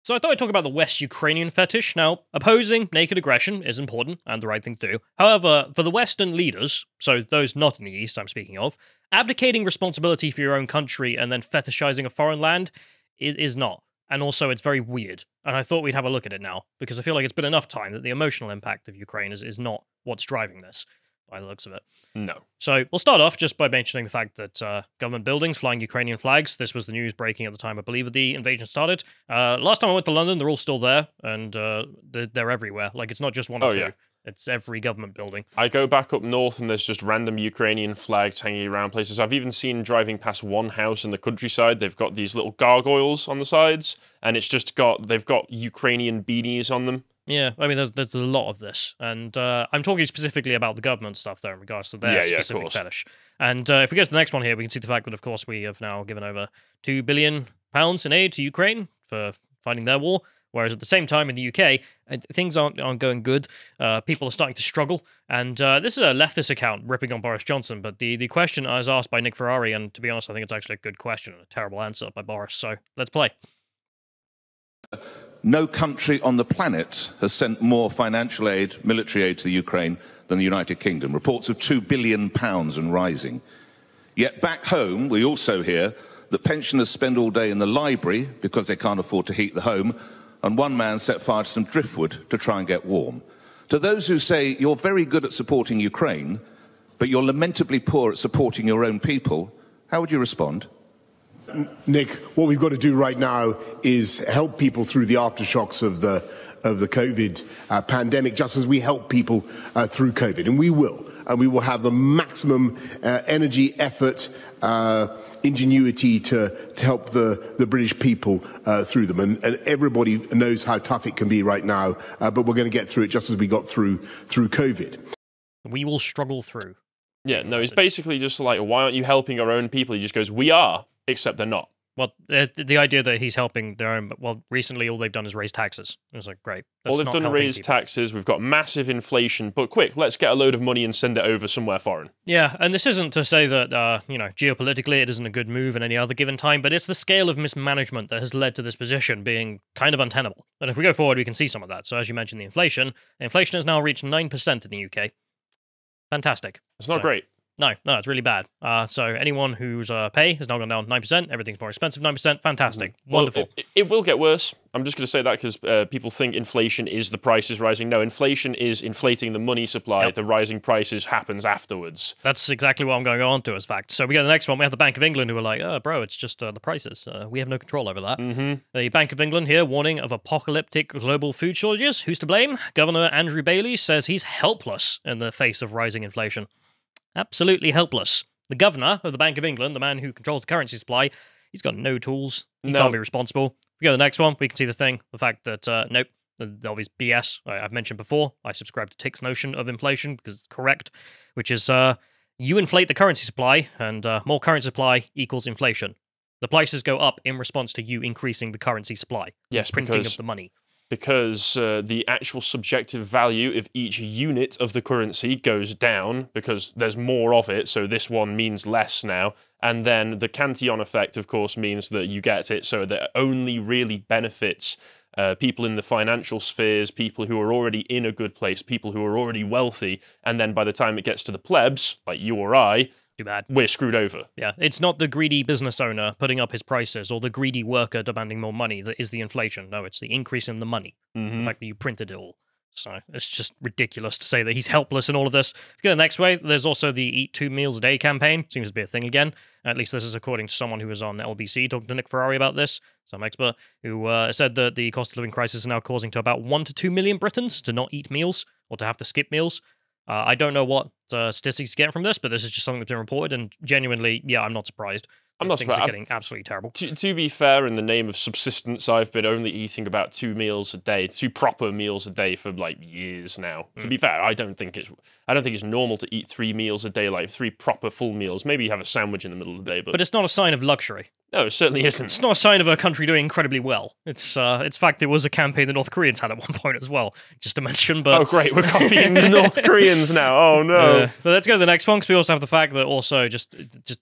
So I thought I'd talk about the West Ukrainian fetish. Now, opposing naked aggression is important and the right thing to do. However, for the Western leaders, so those not in the East I'm speaking of, abdicating responsibility for your own country and then fetishizing a foreign land is not. And also, it's very weird. And I thought we'd have a look at it now, because I feel like it's been enough time that the emotional impact of Ukraine is not what's driving this, by the looks of it. No. So we'll start off just by mentioning the fact that government buildings flying Ukrainian flags. This was the news breaking at the time, I believe, the invasion started. Last time I went to London, they're all still there, and they're everywhere. Like, it's not just one or two. Yeah. It's every government building. I go back up north and there's just random Ukrainian flags hanging around places. I've even seen driving past one house in the countryside. They've got these little gargoyles on the sides, and it's just they've got Ukrainian beanies on them. Yeah, I mean, there's a lot of this, and I'm talking specifically about the government stuff, though, in regards to their specific fetish. And if we go to the next one here, we can see the fact that, of course, we have now given over £2 billion in aid to Ukraine for fighting their war, whereas at the same time in the UK, things aren't going good. People are starting to struggle, and this is a leftist account ripping on Boris Johnson, but the question I was asked by Nick Ferrari, and to be honest, I think it's actually a good question and a terrible answer by Boris, so let's play. No country on the planet has sent more financial aid, military aid to the Ukraine than the United Kingdom. Reports of £2 billion and rising. Yet back home, we also hear that pensioners spend all day in the library because they can't afford to heat the home, and one man set fire to some driftwood to try and get warm. To those who say you're very good at supporting Ukraine, but you're lamentably poor at supporting your own people, how would you respond? Nick, what we've got to do right now is help people through the aftershocks of the COVID pandemic, just as we help people through COVID, and we will. And we will have the maximum energy, effort, ingenuity to help the British people through them. And everybody knows how tough it can be right now, but we're going to get through it just as we got through COVID. We will struggle through. Yeah, no, it's basically just like, why aren't you helping our own people? He just goes, we are, except they're not. Well, the idea that he's helping their own, well, recently all they've done is raise taxes. It's like, great. All they've done is raise taxes. We've got massive inflation, but quick, let's get a load of money and send it over somewhere foreign. Yeah, and this isn't to say that, geopolitically it isn't a good move at any other given time, but it's the scale of mismanagement that has led to this position being kind of untenable. And if we go forward, we can see some of that. So as you mentioned, the inflation has now reached 9% in the UK. Fantastic. It's not great. No, it's really bad. So anyone whose pay has now gone down 9%, everything's more expensive 9%, fantastic. Wonderful. Well, it will get worse. I'm just going to say that because people think inflation is the prices rising. No, inflation is inflating the money supply. Yep. The rising prices happens afterwards. That's exactly what I'm going on to as fact. So we go to the next one. We have the Bank of England who are like, oh, bro, it's just the prices. We have no control over that. The Bank of England here warning of apocalyptic global food shortages. Who's to blame? Governor Andrew Bailey says he's helpless in the face of rising inflation. Absolutely helpless. The governor of the Bank of England, the man who controls the currency supply, he's got no tools. He can't be responsible. If we go to the next one, we can see the fact that, nope, the obvious BS I've mentioned before. I subscribe to Tick's notion of inflation because it's correct, which is you inflate the currency supply, and more currency supply equals inflation. The prices go up in response to you increasing the currency supply. Yes, printing of the money. Because the actual subjective value of each unit of the currency goes down because there's more of it, so this one means less now. And then the Cantillon effect, of course, means that you get it so that it only really benefits people in the financial spheres, people who are already in a good place, people who are already wealthy, and then by the time it gets to the plebs, like you or I, too bad. We're screwed over. Yeah, it's not the greedy business owner putting up his prices or the greedy worker demanding more money that is the inflation. No, it's the increase in the money. The fact that you printed it all. So it's just ridiculous to say that he's helpless in all of this. If you go the next way, there's also the Eat 2 Meals a Day campaign. Seems to be a thing again. At least this is according to someone who was on LBC talking to Nick Ferrari about this, some expert, who said that the cost of living crisis is now causing to about 1 to 2 million Britons to not eat meals or to have to skip meals. I don't know what statistics you get from this, but this is just something that's been reported, and genuinely, yeah, I'm not surprised. I'm not surprised. Things are getting absolutely terrible. To be fair, in the name of subsistence, I've been only eating about 2 meals a day, 2 proper meals a day for like years now. To be fair, I don't think it's normal to eat 3 meals a day, like 3 proper full meals. Maybe you have a sandwich in the middle of the day, but it's not a sign of luxury. No, it certainly isn't. It's not a sign of a country doing incredibly well. It's fact there was a campaign the North Koreans had at one point as well, just to mention. But oh great, we're copying the North Koreans now. Oh no. But let's go to the next one because we also have the fact that also just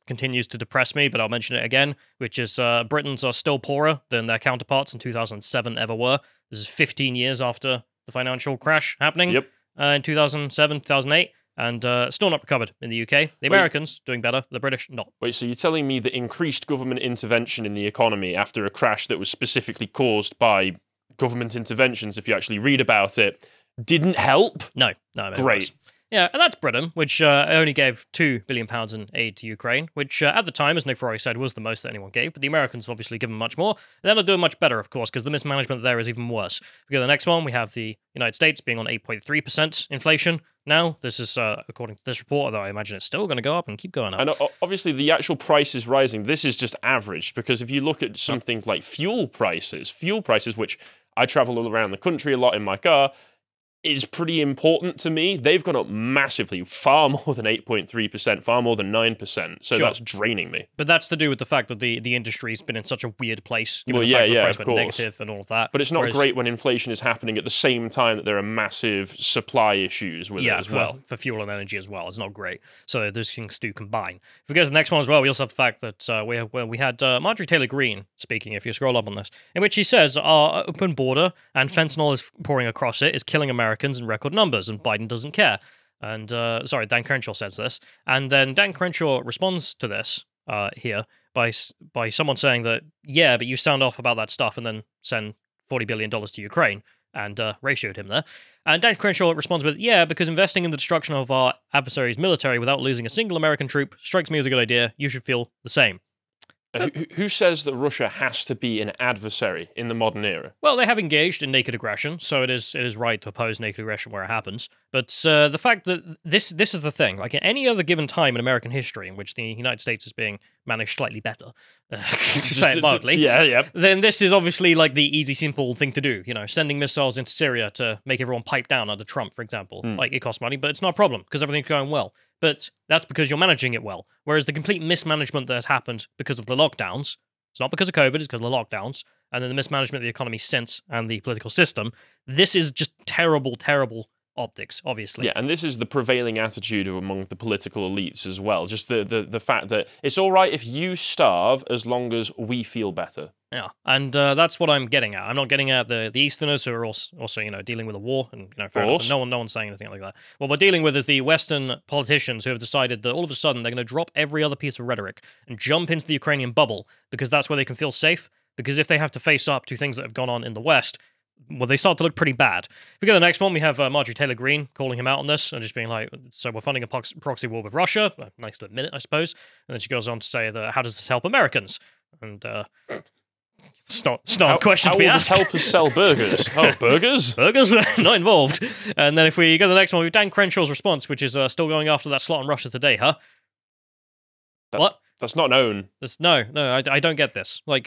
continues to depress me. But I'll mention it again, which is Britons are still poorer than their counterparts in 2007 ever were. This is 15 years after the financial crash happening in 2007, 2008. And still not recovered in the UK. The Americans doing better, the British not. Wait, so you're telling me that increased government intervention in the economy after a crash that was specifically caused by government interventions, if you actually read about it, didn't help? No. Great. Yeah, and that's Britain, which only gave £2 billion in aid to Ukraine, which at the time, as Nick Ferrari said, was the most that anyone gave. But the Americans have obviously given much more. They're not doing much better, of course, because the mismanagement there is even worse. If we go to the next one, we have the United States being on 8.3% inflation. Now, this is according to this report, although I imagine it's still going to go up and keep going up. And obviously, the actual price is rising. This is just average, because if you look at something like fuel prices, which I travel all around the country a lot in my car, is pretty important to me. They've gone up massively, far more than 8.3%, far more than 9%. So that's draining me. But that's to do with the fact that the industry's been in such a weird place. Well, yeah, the price of went course. negative and all of that. But it's not great when inflation is happening at the same time that there are massive supply issues with it as well. For fuel and energy as well. It's not great. So those things do combine. If we go to the next one as well, we also have the fact that we had Marjorie Taylor Greene speaking, if you scroll up on this, in which she says our open border and fentanyl is pouring across it is killing Americans in record numbers, and Biden doesn't care. And Dan Crenshaw says this, and then Dan Crenshaw responds to this here by someone saying that, yeah, but you sound off about that stuff and then send $40 billion to Ukraine, and ratioed him there. And Dan Crenshaw responds with, yeah, because investing in the destruction of our adversary's military without losing a single American troop strikes me as a good idea. You should feel the same. Who says that Russia has to be an adversary in the modern era? Well, they have engaged in naked aggression, so it is right to oppose naked aggression where it happens. But the fact that this is the thing, like at any other given time in American history in which the United States is being managed slightly better, to say it mildly, then this is obviously like the easy, simple thing to do. You know, sending missiles into Syria to make everyone pipe down under Trump, for example. Like, it costs money, but it's not a problem because everything's going well. But that's because you're managing it well. Whereas the complete mismanagement that has happened because of the lockdowns, it's not because of COVID, it's because of the lockdowns, and then the mismanagement of the economy since and the political system, this is just terrible, terrible optics, obviously. Yeah, and this is the prevailing attitude among the political elites as well. Just the fact that it's all right if you starve as long as we feel better. Yeah, and that's what I'm getting at. I'm not getting at the Easterners who are also dealing with a war, and fair enough, no one's saying anything like that. What we're dealing with is the Western politicians who have decided that all of a sudden they're going to drop every other piece of rhetoric and jump into the Ukrainian bubble because that's where they can feel safe. Because if they have to face up to things that have gone on in the West, well, they start to look pretty bad. If we go to the next one, we have Marjorie Taylor Greene calling him out on this and just being like, so we're funding a proxy war with Russia. Nice to admit it, I suppose. And then she goes on to say that, how does this help Americans? And it's not a question to be asked. How will this help us sell burgers? Oh, burgers? Burgers? Not involved. And then if we go to the next one, we have Dan Crenshaw's response, which is still going after that slot on Russia today, huh? What? That's not known. No, I don't get this. Like,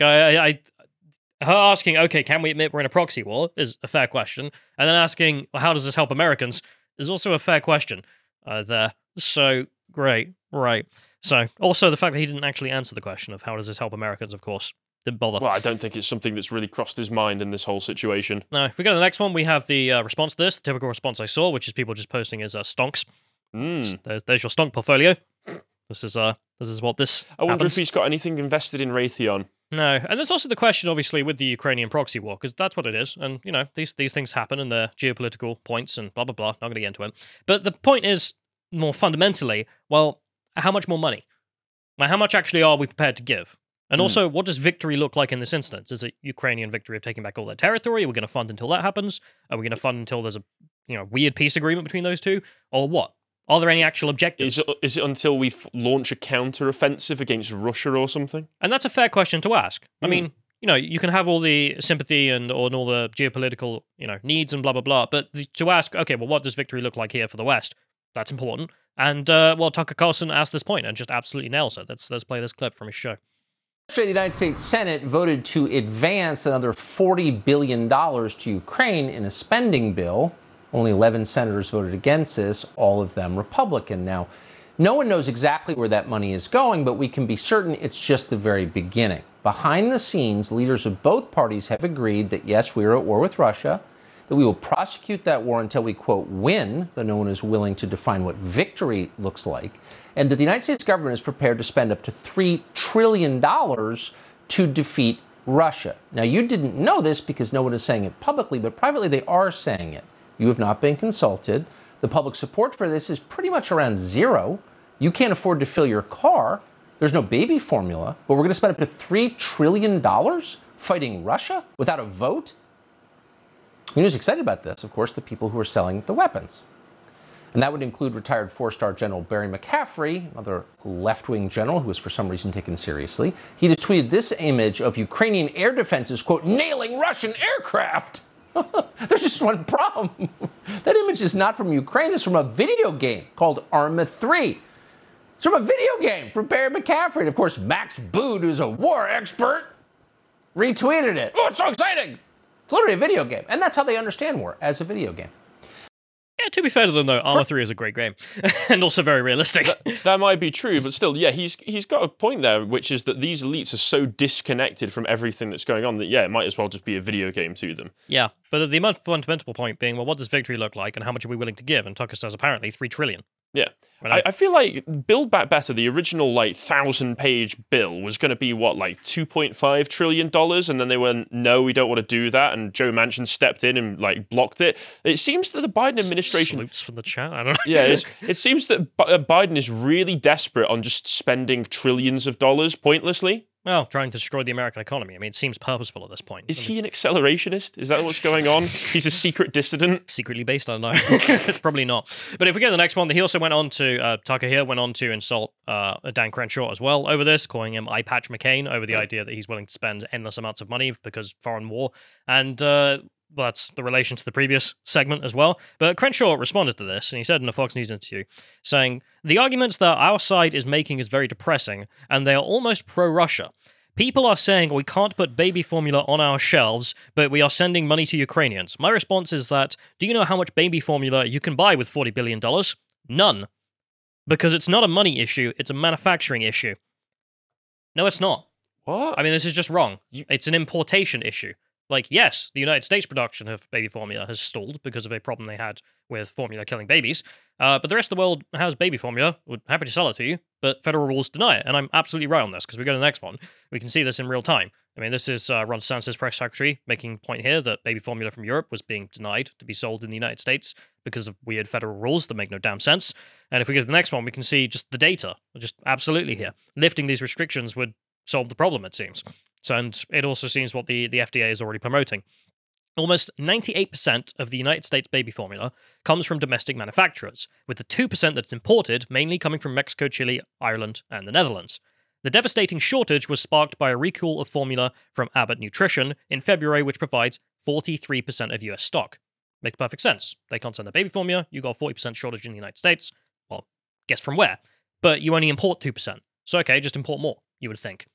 her asking, okay, can we admit we're in a proxy war, is a fair question. And then asking, well, how does this help Americans, is also a fair question there. So, great, right. So, also the fact that he didn't actually answer the question of how does this help Americans, of course, didn't bother. Well, I don't think it's something that's really crossed his mind in this whole situation. No, if we go to the next one, we have the response to this, the typical response I saw, which is people just posting as stonks. There's your stonk portfolio. This is what this I wonder happens. if he's got anything invested in Raytheon. No, and there's also the question, obviously, with the Ukrainian proxy war, because that's what it is, and, these things happen, and they're geopolitical points, and blah, blah, blah, not going to get into it. But the point is, more fundamentally, well, how much more money? Like, how much actually are we prepared to give? And also, what does victory look like in this instance? Is it Ukrainian victory of taking back all their territory? Are we going to fund until that happens? Are we going to fund until there's a weird peace agreement between those two? Or what? Are there any actual objectives? Is it until we launch a counter-offensive against Russia or something? And that's a fair question to ask. I mean, you can have all the sympathy and all the geopolitical, needs and blah, blah, blah. But to ask, okay, well, what does victory look like here for the West? That's important. And, Tucker Carlson asked this point and just absolutely nails it. Let's play this clip from his show. Yesterday, the United States Senate voted to advance another $40 billion to Ukraine in a spending bill. Only 11 senators voted against this, all of them Republican. Now, no one knows exactly where that money is going, but we can be certain it's just the very beginning. Behind the scenes, leaders of both parties have agreed that, yes, we are at war with Russia, that we will prosecute that war until we, quote, win, though no one is willing to define what victory looks like, and that the United States government is prepared to spend up to $3 trillion to defeat Russia. Now, you didn't know this because no one is saying it publicly, but privately they are saying it. You have not been consulted. The public support for this is pretty much around zero. You can't afford to fill your car. There's no baby formula, but we're going to spend up to $3 trillion fighting Russia without a vote? You know who's excited about this? Of course, the people who are selling the weapons. And that would include retired four-star General Barry McCaffrey, another left-wing general who was for some reason taken seriously. He just tweeted this image of Ukrainian air defenses, quote, nailing Russian aircraft. There's just one problem. That image is not from Ukraine. It's from a video game called Arma 3. It's from a video game from Barry McCaffrey. And of course, Max Boot, who's a war expert, retweeted it. Oh, it's so exciting. It's literally a video game. And that's how they understand war, as a video game. Yeah, to be fair to them, though, Arma 3 is a great game. And also very realistic. That might be true, but still, yeah, he's got a point there, which is that these elites are so disconnected from everything that's going on that, yeah, it might as well just be a video game to them. Yeah, but the fundamental point being, well, what does victory look like and how much are we willing to give? And Tucker says apparently $3 trillion. Yeah. I feel like Build Back Better, the original, 1,000-page bill, was going to be, what, $2.5 trillion? And then they went, no, we don't want to do that. And Joe Manchin stepped in and, blocked it. It seems that the Biden administration... Salutes from the chat, I don't know. Yeah, it seems that Biden is really desperate on just spending trillions of dollars pointlessly. Well, trying to destroy the American economy. I mean, it seems purposeful at this point. Is he an accelerationist? Is that what's going on? He's a secret dissident? Secretly based, I don't know. Probably not. But if we get to the next one, he also went on to, Tucker here went on to insult Dan Crenshaw as well over this, calling him Eye Patch McCain over the idea that he's willing to spend endless amounts of money because foreign war. And well, that's the relation to the previous segment as well. But Crenshaw responded to this, and he said in a Fox News interview, saying, the arguments that our side is making is very depressing, and they are almost pro-Russia. People are saying we can't put baby formula on our shelves, but we are sending money to Ukrainians. My response is that, do you know how much baby formula you can buy with $40 billion? None. Because it's not a money issue, it's a manufacturing issue. No, it's not. What? I mean, this is just wrong. It's an importation issue. Yes, the United States production of baby formula has stalled because of a problem they had with formula killing babies, but the rest of the world has baby formula, would happy to sell it to you, but federal rules deny it, and I'm absolutely right on this, because we go to the next one, we can see this in real time. I mean, this is Ron DeSantis' press secretary making a point here that baby formula from Europe was being denied to be sold in the United States because of weird federal rules that make no damn sense, and if we go to the next one, we can see just the data, just absolutely here. Lifting these restrictions would solve the problem, it seems. And it also seems what the FDA is already promoting. Almost 98% of the United States baby formula comes from domestic manufacturers, with the 2% that's imported mainly coming from Mexico, Chile, Ireland, and the Netherlands. The devastating shortage was sparked by a recall of formula from Abbott Nutrition in February, which provides 43% of US stock. Makes perfect sense. They can't send their baby formula, you got a 40% shortage in the United States. Well, guess from where? But you only import 2%. So okay, just import more, you would think.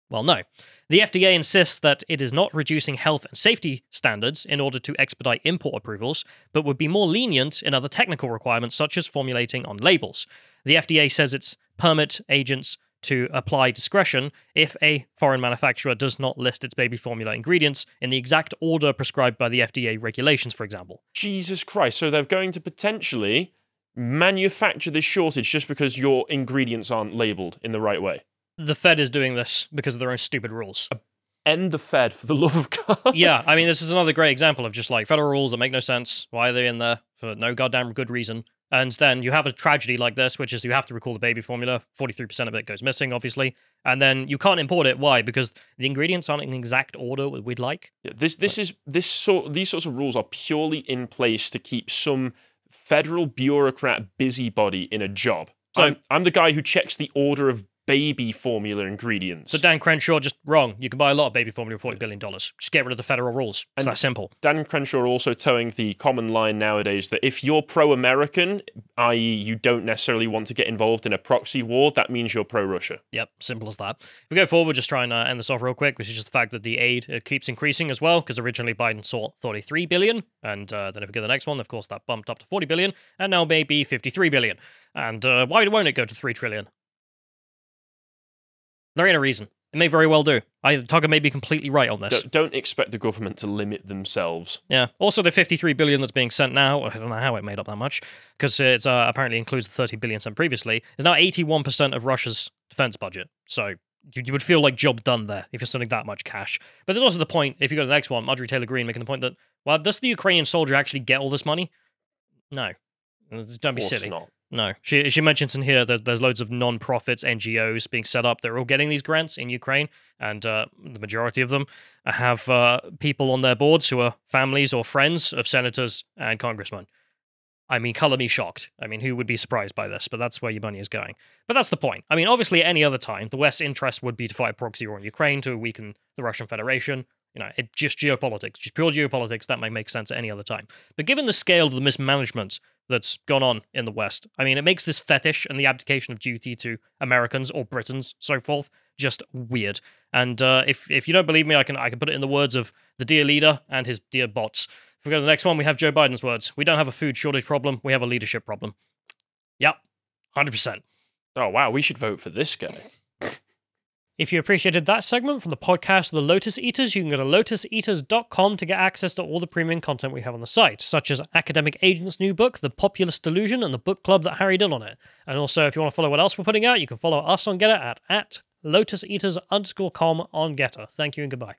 Well, no. The FDA insists that it is not reducing health and safety standards in order to expedite import approvals, but would be more lenient in other technical requirements such as formulating on labels. The FDA says it's permit agents to apply discretion if a foreign manufacturer does not list its baby formula ingredients in the exact order prescribed by the FDA regulations, for example. Jesus Christ, so they're going to potentially manufacture this shortage just because your ingredients aren't labeled in the right way. The Fed is doing this because of their own stupid rules. End the Fed, for the love of God. Yeah, I mean, this is another great example of just federal rules that make no sense. Why are they in there? For no goddamn good reason. And then you have a tragedy like this, which is you have to recall the baby formula. 43% of it goes missing, obviously. And then you can't import it. Why? Because the ingredients aren't in the exact order we'd like. Yeah, these sorts of rules are purely in place to keep some federal bureaucrat busybody in a job. So I'm the guy who checks the order of baby formula ingredients. So Dan Crenshaw, just wrong. You can buy a lot of baby formula for $40 billion. Just get rid of the federal rules. It's that simple. Dan Crenshaw also towing the common line nowadays that if you're pro-American, i.e. you don't necessarily want to get involved in a proxy war, that means you're pro-Russia. Yep, simple as that. If we go forward, we'll just try and end this off real quick, which is just the fact that the aid keeps increasing as well, because originally Biden sought $33 billion, and then if we go to the next one, of course, that bumped up to $40 billion, and now maybe $53 billion. And why won't it go to $3 trillion? There ain't a reason. It may very well do. Tucker may be completely right on this. Don't expect the government to limit themselves. Yeah. Also, the $53 billion that's being sent now, I don't know how it made up that much, because it apparently includes the $30 billion sent previously, is now 81% of Russia's defense budget. So you would feel like job done there if you're sending that much cash. But there's also the point, if you go to the next one, Marjorie Taylor Greene making the point that, well, does the Ukrainian soldier actually get all this money? No. Don't be silly. Not. No. She mentions in here there's loads of non-profits, NGOs being set up. They're all getting these grants in Ukraine, and the majority of them have people on their boards who are families or friends of senators and congressmen. I mean, color me shocked. I mean, who would be surprised by this? But that's where your money is going. But that's the point. I mean, obviously, at any other time, the West's interest would be to fight a proxy war in Ukraine to weaken the Russian Federation. You know, it's just geopolitics, just pure geopolitics. That might make sense at any other time. But given the scale of the mismanagement that's gone on in the West, I mean, it makes this fetish and the abdication of duty to Americans or Britons, so forth, just weird. And if you don't believe me, I can put it in the words of the dear leader and his dear bots. If we go to the next one, we have Joe Biden's words. We don't have a food shortage problem. We have a leadership problem. Yep, 100%. Oh, wow, we should vote for this guy. If you appreciated that segment from the podcast The Lotus Eaters, you can go to lotuseaters.com to get access to all the premium content we have on the site, such as Academic Agent's new book, The Populist Delusion, and the book club that Harry did on it. And also, if you want to follow what else we're putting out, you can follow us on Getter at lotuseaters_com on Getter. Thank you and goodbye.